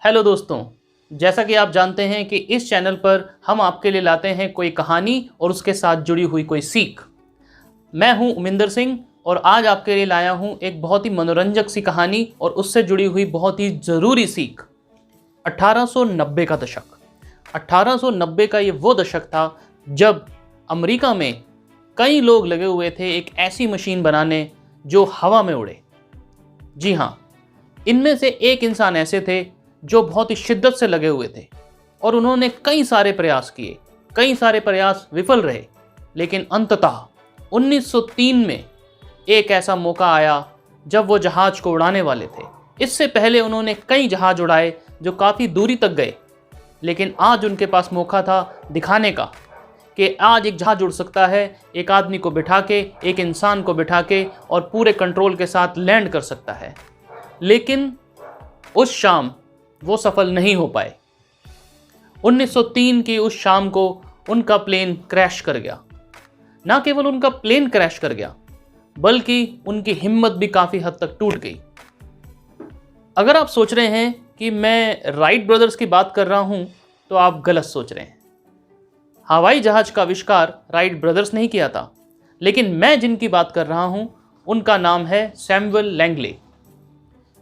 Hello दोस्तों, जैसा कि आप जानते हैं कि इस चैनल पर हम आपके लिए लाते हैं कोई कहानी और उसके साथ जुड़ी हुई कोई सीख। मैं हूं उमिंदर सिंह और आज आपके लिए लाया हूं एक बहुत ही मनोरंजक सी कहानी और उससे जुड़ी हुई बहुत ही ज़रूरी सीख। 1890 का दशक। 1890 का ये वो दशक था जब अमेरिका में कई लोग लगे हुए थे एक ऐसी मशीन बनाने जो हवा में उड़े। जी हाँ, इनमें से एक इंसान ऐसे थे जो बहुत ही शिद्दत से लगे हुए थे और उन्होंने कई सारे प्रयास किए, कई सारे प्रयास विफल रहे, लेकिन अंततः 1903 में एक ऐसा मौका आया जब वो जहाज को उड़ाने वाले थे। इससे पहले उन्होंने कई जहाज उड़ाए जो काफ़ी दूरी तक गए, लेकिन आज उनके पास मौका था दिखाने का कि आज एक जहाज उड़ सकता है, एक आदमी को बिठा के, एक इंसान को बिठा के और पूरे कंट्रोल के साथ लैंड कर सकता है। लेकिन उस शाम वो सफल नहीं हो पाए। 1903 की उस शाम को उनका प्लेन क्रैश कर गया। ना केवल उनका प्लेन क्रैश कर गया, बल्कि उनकी हिम्मत भी काफ़ी हद तक टूट गई। अगर आप सोच रहे हैं कि मैं राइट ब्रदर्स की बात कर रहा हूं, तो आप गलत सोच रहे हैं। हवाई जहाज का आविष्कार राइट ब्रदर्स नहीं किया था, लेकिन मैं जिनकी बात कर रहा हूं उनका नाम है सैमुअल लैंगले।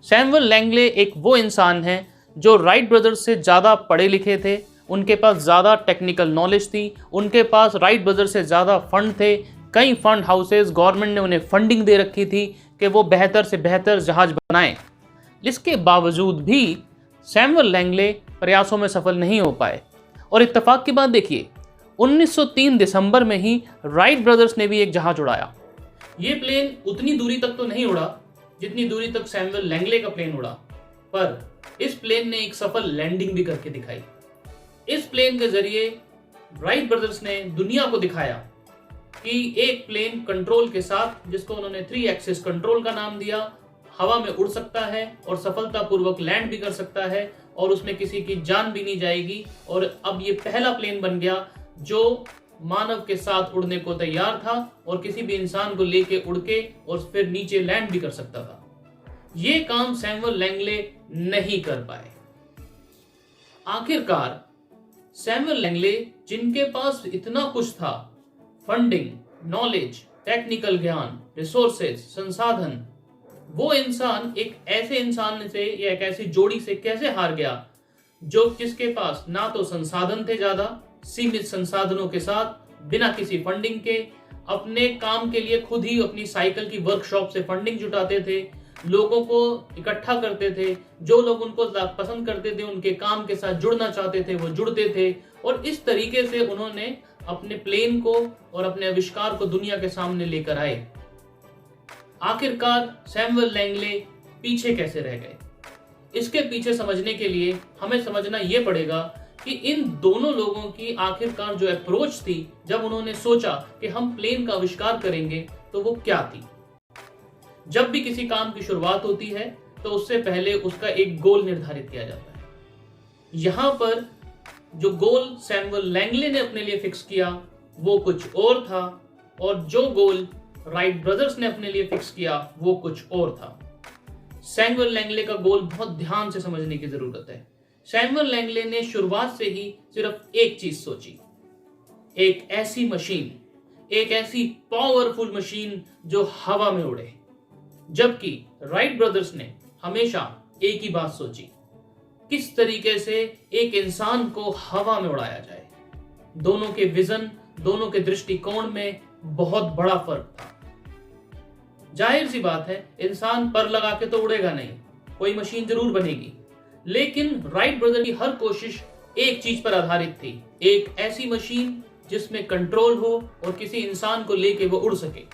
सैमुअल लैंगले एक वो इंसान है जो राइट ब्रदर्स से ज़्यादा पढ़े लिखे थे, उनके पास ज़्यादा टेक्निकल नॉलेज थी, उनके पास राइट ब्रदर्स से ज़्यादा फंड थे। कई फंड हाउसेस, गवर्नमेंट ने उन्हें फंडिंग दे रखी थी कि वो बेहतर से बेहतर जहाज बनाएं। इसके बावजूद भी सैमुअल लैंगले प्रयासों में सफल नहीं हो पाए। और इत्तेफाक की बात देखिए, 1903 दिसंबर में ही राइट ब्रदर्स ने भी एक जहाज उड़ाया। ये प्लेन उतनी दूरी तक तो नहीं उड़ा जितनी दूरी तक सैमुअल लैंगले का प्लेन उड़ा, पर इस प्लेन ने एक सफल लैंडिंग भी करके दिखाई। इस प्लेन के जरिए राइट ब्रदर्स ने दुनिया को दिखाया कि एक प्लेन कंट्रोल के साथ, जिसको उन्होंने 3 एक्सिस कंट्रोल का नाम दिया, हवा में उड़ सकता है और सफलतापूर्वक लैंड भी कर सकता है और उसमें किसी की जान भी नहीं जाएगी। और अब ये पहला प्लेन बन गया जो मानव के साथ उड़ने को तैयार था और किसी भी इंसान को लेके उड़ के और फिर नीचे लैंड भी कर सकता था। ये काम सैमुअल लैंगले नहीं कर पाए। आखिरकार सैमुअल लैंगले, जिनके पास इतना कुछ था, फंडिंग, नॉलेज, टेक्निकल ज्ञान, रिसोर्सेज, संसाधन, वो इंसान एक ऐसे इंसान से या एक ऐसी जोड़ी से कैसे हार गया जो जिसके पास ना तो संसाधन थे, ज्यादा सीमित संसाधनों के साथ, बिना किसी फंडिंग के, अपने काम के लिए खुद ही अपनी साइकिल की वर्कशॉप से फंडिंग जुटाते थे, लोगों को इकट्ठा करते थे, जो लोग उनको पसंद करते थे, उनके काम के साथ जुड़ना चाहते थे, वो जुड़ते थे। और इस तरीके से उन्होंने अपने प्लेन को और अपने आविष्कार को दुनिया के सामने लेकर आए। आखिरकार सैमुअल लैंगले पीछे कैसे रह गए? इसके पीछे समझने के लिए हमें समझना यह पड़ेगा कि इन दोनों लोगों की आखिरकार जो अप्रोच थी, जब उन्होंने सोचा कि हम प्लेन का आविष्कार करेंगे, तो वो क्या थी। जब भी किसी काम की शुरुआत होती है तो उससे पहले उसका एक गोल निर्धारित किया जाता है। यहां पर जो गोल सैमुअल लैंगले ने अपने लिए फिक्स किया वो कुछ और था, और जो गोल राइट ब्रदर्स ने अपने लिए फिक्स किया वो कुछ और था। सैमुअल लैंगले का गोल बहुत ध्यान से समझने की जरूरत है। सैमुअल लैंगले ने शुरुआत से ही सिर्फ एक चीज सोची, एक ऐसी मशीन, एक ऐसी पावरफुल मशीन जो हवा में उड़े। जबकि राइट ब्रदर्स ने हमेशा एक ही बात सोची, किस तरीके से एक इंसान को हवा में उड़ाया जाए। दोनों के विजन, दोनों के दृष्टिकोण में बहुत बड़ा फर्क था। जाहिर सी बात है, इंसान पर लगा के तो उड़ेगा नहीं, कोई मशीन जरूर बनेगी, लेकिन राइट ब्रदर की हर कोशिश एक चीज पर आधारित थी, एक ऐसी मशीन जिसमें कंट्रोल हो और किसी इंसान को लेके वो उड़ सके।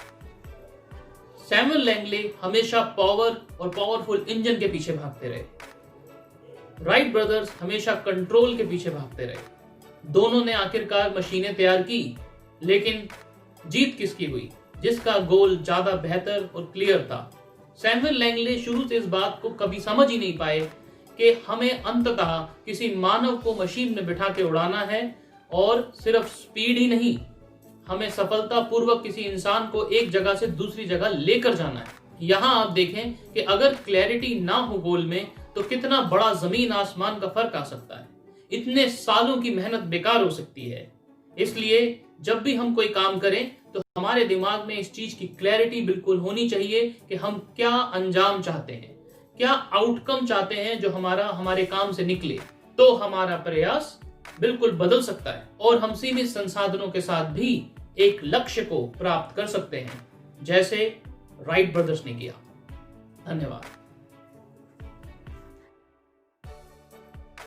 सैमुअल लैंगले हमेशा पावर और पावरफुल इंजन के पीछे भागते रहे, राइट ब्रदर्स हमेशा कंट्रोल के पीछे भागते रहे। दोनों ने आखिरकार मशीनें तैयार की, लेकिन जीत किसकी हुई? जिसका गोल ज्यादा बेहतर और क्लियर था। सैमुअल लैंगले शुरू से इस बात को कभी समझ ही नहीं पाए कि हमें अंततः किसी मानव को मशीन में बिठा के उड़ाना है, और सिर्फ स्पीड ही नहीं, हमें सफलतापूर्वक किसी इंसान को एक जगह से दूसरी जगह लेकर जाना है। यहाँ आप देखें कि अगर क्लैरिटी ना हो गोल में, तो कितना बड़ा जमीन आसमान का फर्क आ सकता है। इतने सालों की मेहनत बेकार हो सकती है। इसलिए जब भी हम कोई काम करें तो हमारे दिमाग में इस चीज की क्लैरिटी बिल्कुल होनी चाहिए कि हम क्या अंजाम चाहते हैं, क्या आउटकम चाहते हैं जो हमारे काम से निकले। तो हमारा प्रयास बिल्कुल बदल सकता है और हम सीमित संसाधनों के साथ भी एक लक्ष्य को प्राप्त कर सकते हैं, जैसे राइट ब्रदर्स ने किया। धन्यवाद।